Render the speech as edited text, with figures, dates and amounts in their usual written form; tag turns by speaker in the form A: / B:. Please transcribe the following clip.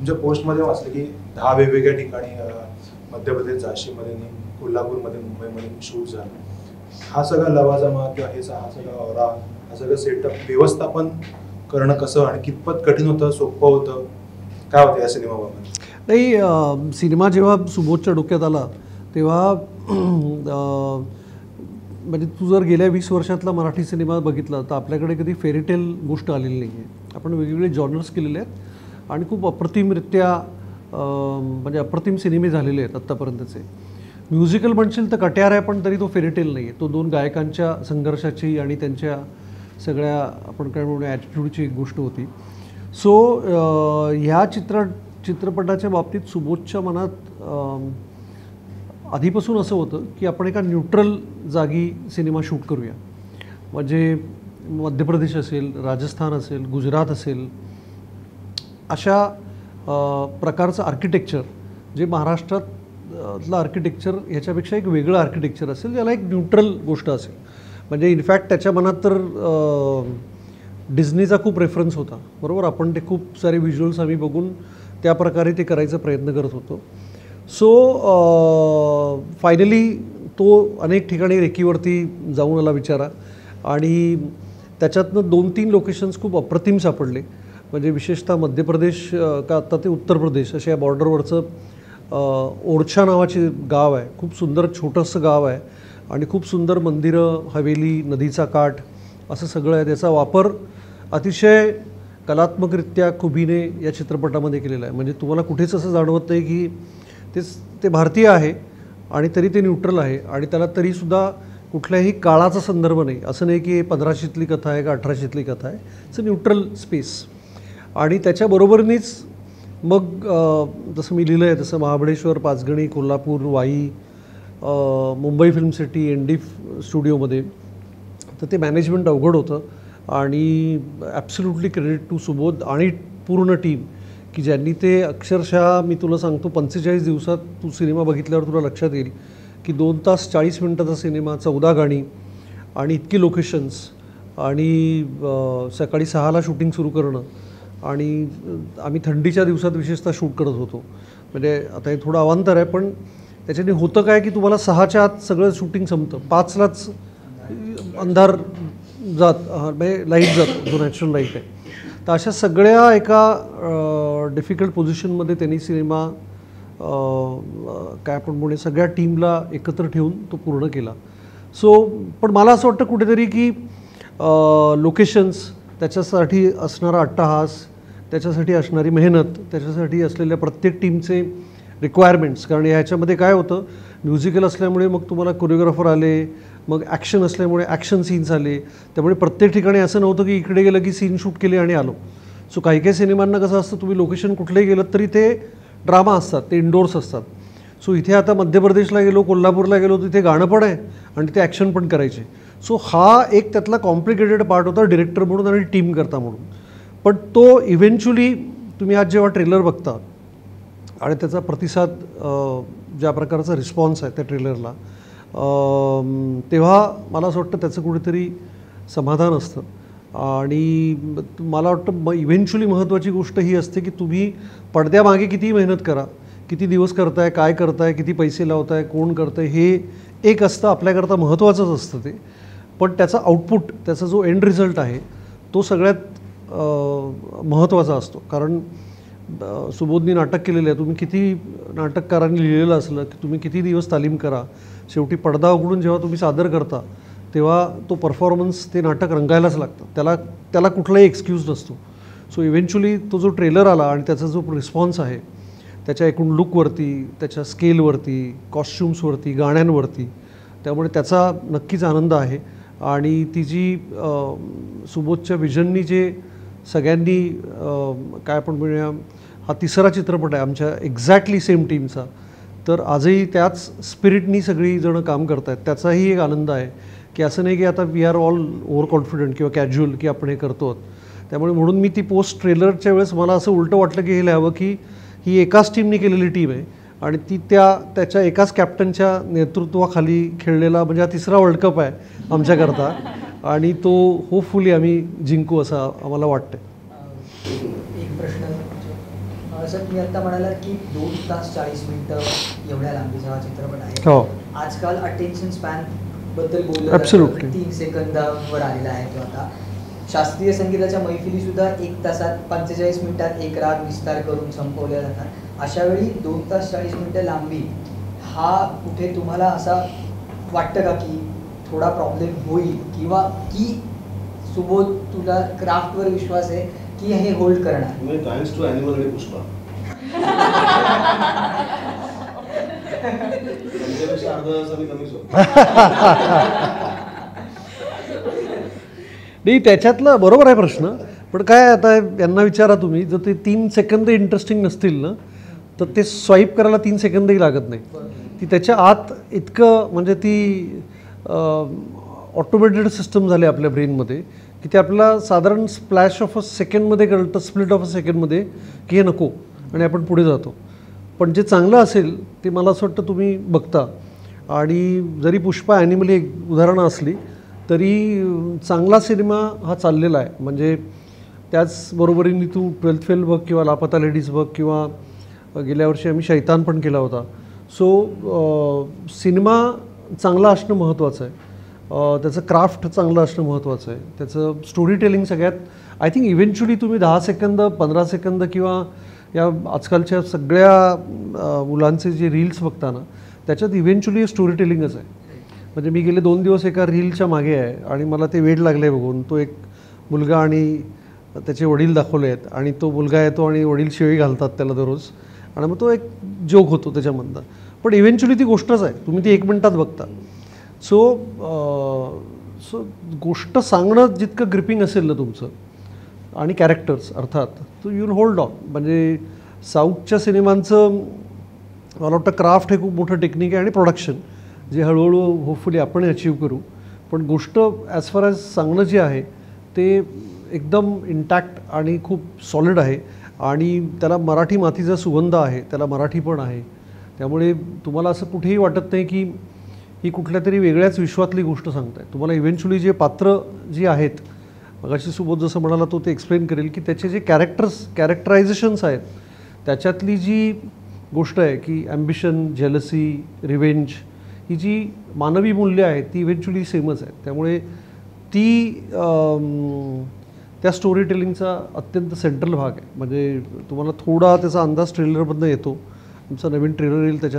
A: तुमच्या पोस्टमध्ये वाचलं की 10 वेगवेगळ्या ठिकाणी मध्य प्रदेश, झाशीमध्ये, कोल्हापूरमध्ये, मुंबईमध्ये शूट झालं. हा सगळा लवाजमा किंवा हा सगळा औरा, हा सगळं सेटअप व्यवस्थापन करणं कसं आणि कितपत कठीण होतं, सोपं होतं, काय होतं या सिनेमाबाबत?
B: नाही, सिनेमा जेव्हा सुबोधच्या डोक्यात आला तेव्हा म्हणजे तू जर गेल्या 20 वर्षातला मराठी सिनेमा बघितला तर आपल्याकडे कधी फेरीटेल गोष्ट आलेली नाही आहे. आपण वेगवेगळे जॉनर्स केलेले आहेत आणि खूप अप्रतिमरित्या म्हणजे अप्रतिम सिनेमे झालेले आहेत आत्तापर्यंतचे. म्युझिकल म्हणशील तर कट्यार आहे, पण तरी तो फेरीटेल नाही आहे. तो 2 गायकांच्या संघर्षाची आणि त्यांच्या सगळ्या आपण काय म्हणू ॲटिट्यूडची एक गोष्ट होती. सो ह्या चित्रपटाच्या बाबतीत सुबोधच्या मनात आधीपासून असं होतं की आपण एका न्यूट्रल जागी सिनेमा शूट करूया. म्हणजे मध्य प्रदेश असेल, राजस्थान असेल, गुजरात असेल, अशा प्रकारचं आर्किटेक्चर जे महाराष्ट्रातलं आर्किटेक्चर ह्याच्यापेक्षा एक वेगळं आर्किटेक्चर असेल, ज्याला एक न्यूट्रल गोष्ट असेल. म्हणजे इनफॅक्ट त्याच्या मनात तर डिझनीचा खूप रेफरन्स होता, बरोबर. आपण ते खूप सारे व्हिज्युअल्स आम्ही बघून त्या प्रकारे ते करायचा प्रयत्न करत होतो. सो फायनली तो अनेक ठिकाणी रेकीवरती जाऊन आला बिचारा आणि त्याच्यातनं 2-3 लोकेशन्स खूप अप्रतिम सापडले. म्हणजे विशेषतः मध्य प्रदेश का आता ते उत्तर प्रदेश अशा या बॉर्डरवरचं ओरछा नावाचे गाव आहे. खूप सुंदर छोटंसं गाव आहे आणि खूप सुंदर मंदिरं, हवेली, नदीचा काठ असं सगळं आहे. त्याचा वापर अतिशय कलात्मकरित्या खुबीने या चित्रपटामध्ये केलेला आहे. म्हणजे तुम्हाला कुठेच असं जाणवत नाही की ते भारतीय आहे आणि तरी ते न्यूट्रल आहे आणि त्याला तरीसुद्धा कुठल्याही काळाचा संदर्भ नाही. असं नाही की 1500तली कथा आहे का 1800तली कथा आहे. It's a neutral space. आणि त्याच्याबरोबरीच मग जसं मी लिहिलं आहे तसं Mahabaleshwar, Panchgani, Kolhapur, Wai, Mumbai film city, ND स्टुडिओमध्ये तर ते मॅनेजमेंट अवघड होतं. आणि ॲब्सोल्युटली क्रेडिट टू सुबोध आणि पूर्ण टीम की ज्यांनी ते अक्षरशः मी तुला सांगतो 45 दिवसात तू सिनेमा बघितल्यावर तुला लक्षात येईल की 2 तास 40 मिनटाचा सिनेमा, 14 गाणी आणि इतकी लोकेशन्स आणि सकाळी 6ला शूटिंग सुरू करणं आणि आम्ही थंडीच्या दिवसात विशेषतः शूट करत होतो. म्हणजे आता हे थोडं अवांतर आहे, पण त्याच्याने होतं काय की तुम्हाला 6च्या आत सगळं शूटिंग संपतं, 5लाच अंधार म्हणजे लाईट जातो, जो नॅचरल लाईट आहे. तर अशा सगळ्या एका डिफिकल्ट पोझिशनमध्ये त्यांनी सिनेमा काय आपण म्हणू सगळ्या टीमला एकत्र ठेवून तो पूर्ण केला. सो पण मला असं वाटतं कुठेतरी की लोकेशन्स, त्याच्यासाठी असणारा अट्टहास, त्याच्यासाठी असणारी मेहनत, त्याच्यासाठी असलेल्या प्रत्येक टीमचे रिक्वायरमेंट्स. कारण ह्याच्यामध्ये काय होतं, म्युझिकल असल्यामुळे मग तुम्हाला कोरिओग्राफर आले, मग ॲक्शन असल्यामुळे ॲक्शन सीन्स आले. त्यामुळे प्रत्येक ठिकाणी असं नव्हतं की इकडे गेलं की सीन शूट केले आणि आलो. सो काही काही सिनेमांना कसं असतं, तुम्ही लोकेशन कुठलेही गेलं तरी ते ड्रामा असतात, ते इंडोर्स असतात. सो इथे आता मध्य प्रदेशला गेलो, कोल्हापूरला गेलो, तिथे गाणं पण आहे आणि ते ॲक्शन पण करायचे. सो हा एक त्यातला कॉम्प्लिकेटेड पार्ट होता डिरेक्टर म्हणून आणि टीम करता म्हणून. पण तो इव्हेंच्युअली तुम्ही आज जेव्हा ट्रेलर बघता आणि त्याचा प्रतिसाद, ज्या प्रकारचा रिस्पॉन्स आहे त्या ट्रेलरला, तेव्हा मला असं वाटतं त्याचं कुठेतरी समाधान असतं. आणि मला वाटतं इव्हेंच्युअली महत्त्वाची गोष्ट ही असते की तुम्ही पडद्यामागे किती मेहनत करा, किती दिवस करताय, काय करताय, किती पैसे लावताय, कोण करताय, हे एक असतं आपल्याकरता महत्त्वाचंच असतं ते. पण त्याचा आउटपुट, त्याचा जो एंड रिझल्ट आहे तो सगळ्यात महत्त्वाचा असतो. कारण सुबोधनी नाटक केलेलं आहे, तुम्ही किती नाटककारांनी लिहिलेलं असलं की तुम्ही किती दिवस तालीम करा, शेवटी पडदा उघडून जेव्हा तुम्ही सादर करता तेव्हा तो परफॉर्मन्स, ते नाटक रंगायलाच लागतं, त्याला कुठलाही एक्सक्यूज नसतो. सो इव्हेंच्युअली तो जो ट्रेलर आला आणि त्याचा जो रिस्पॉन्स आहे त्याच्या एकूण लुकवरती, त्याच्या स्केलवरती, कॉस्ट्युम्सवरती, गाण्यांवरती, त्यामुळे त्याचा नक्कीच आनंद आहे. आणि ती जी सुबोधच्या विजननी जे सगळ्यांनी काय आपण म्हणूया, हा 3रा चित्रपट आहे आमच्या एक्झॅक्टली सेम टीमचा, तर आजही त्याच स्पिरिटनी सगळी जणं काम करत आहेत. त्याचाही एक आनंद आहे की असं नाही की आता we are all over confident किंवा कॅज्युअल की आपण हे करतो. त्यामुळे म्हणून मी ती पोस्ट ट्रेलरच्या वेळेस मला असं उलटं वाटलं की हे लिहावं की ही एकाच टीमने केलेली टीम आहे आणि ती त्याच्या एकाच कॅप्टनच्या नेतृत्वाखाली खेळलेला, म्हणजे हा 3रा वर्ल्ड कप आहे आमच्याकरता आणि तो होपफुली आम्ही जिंकू असं आम्हाला वाटतं.
C: एक प्रश्न, सर तुम्ही आता म्हणालात की 2 तास 40 मिनिटं एवढ्या लांबीचा हा चित्रपट आहे.
B: हो.
C: आजकाल अटेन्शन स्पॅन बद्दल बोललं
B: Absolutely.
C: 3 सेकंदावर आलेला आहे तो आता. शास्त्रीय संगीताच्या मैफिली सुद्धा 1 तासात 45 मिनिटात एक राग विस्तार करून संपवल्या जातात. अशा वेळी 2 तास 40 मिनिटं लांबी हा कुठे तुम्हाला असा वाटतं का की थोडा प्रॉब्लेम होईल, किंवा की सुबोध तुला क्राफ्टवर विश्वास आहे की हे होल्ड करणार?
D: म्हणजे थँक्स टू ॲनिमल आणि पुष्पा त्यांच्यापेक्षा अर्धा तास आम्ही कमीच होतो.
B: नाही, त्याच्यातलं बरोबर आहे प्रश्न, पण काय आता यांना विचारा तुम्ही, जर ते 3 सेकंद इंटरेस्टिंग नसतील ना तर ते स्वाईप करायला 3 सेकंदही लागत नाही. ती त्याच्या आत इतकं म्हणजे ती ऑटोमेटेड सिस्टम झाली आपल्या ब्रेनमध्ये की ते आपल्याला साधारण स्प्लॅश ऑफ अ सेकंडमध्ये कळतं, स्प्लिट ऑफ अ सेकंडमध्ये की हे नको, आणि आपण पुढे जातो. पण जे चांगलं असेल ते मला असं वाटतं तुम्ही बघता. आणि जरी पुष्पा ॲनिमल एक उदाहरणं असली तरी चांगला सिनेमा हा चाललेला आहे. म्हणजे त्याचबरोबरीने तू 12th फेल बघ किंवा लापता लेडीज बघ, किंवा गेल्या वर्षी आम्ही शैतान पण केला होता. सो सिनेमा चांगला असणं महत्त्वाचं आहे, त्याचं क्राफ्ट चांगलं असणं महत्त्वाचं आहे, त्याचं स्टोरी टेलिंग सगळ्यात. आय थिंक इव्हेंच्युअली तुम्ही 10 सेकंद 15 सेकंद किंवा या आजकालच्या सगळ्या मुलांचे जे रील्स बघता ना त्याच्यात इव्हेंच्युअली स्टोरी टेलिंगच आहे. म्हणजे मी गेले 2 दिवस एका रीलच्या मागे आहे आणि मला ते वेड लागले बघून. तो एक मुलगा आणि त्याचे वडील दाखवले आहेत आणि तो मुलगा येतो आणि वडील शिवी घालतात त्याला दररोज, आणि मग तो एक जोक होतो त्याच्यामधनं. पण इव्हेंच्युअली ती गोष्टच आहे, तुम्ही ती 1 मिनिटात बघता. सो गोष्ट सांगणं जितकं ग्रिपिंग असेल ना तुमचं, आणि कॅरेक्टर्स अर्थात, तो यू विल होल्ड ऑन. म्हणजे साऊथच्या सिनेमांचं मला वाटतं क्राफ्ट हे खूप मोठं टेक्निक आहे आणि प्रोडक्शन, जे हळूहळू होपफुली आपण अचीव करू. पण गोष्ट ॲज फार ॲज सांगणं जे आहे ते एकदम इंटॅक्ट आणि खूप सॉलिड आहे, आणि त्याला मराठी मातीचा सुगंध आहे, त्याला मराठी पण आहे. त्यामुळे तुम्हाला असं कुठेही वाटत नाही की ही कुठल्या तरी वेगळ्याच विश्वातली गोष्ट सांगताय. तुम्हाला इव्हेंच्युअली जे पात्र जी आहेत, मगाशी सुबोध जसं म्हणाला तो ते एक्सप्लेन करेल की त्याचे जे कॅरेक्टरायझेशन्स आहेत त्याच्यातली जी गोष्ट आहे की ॲम्बिशन, जेलसी, रिव्हेंज, ही जी मानवी मूल्य आहेत ती इव्हेंच्युअली सेमच आहेत. त्यामुळे ती त्या स्टोरी टेलिंगचा अत्यंत सेंट्रल भाग आहे. म्हणजे तुम्हाला थोडा त्याचा अंदाज ट्रेलरमधनं येतो. तुमचा नवीन ट्रेलर येईल त्याच्यात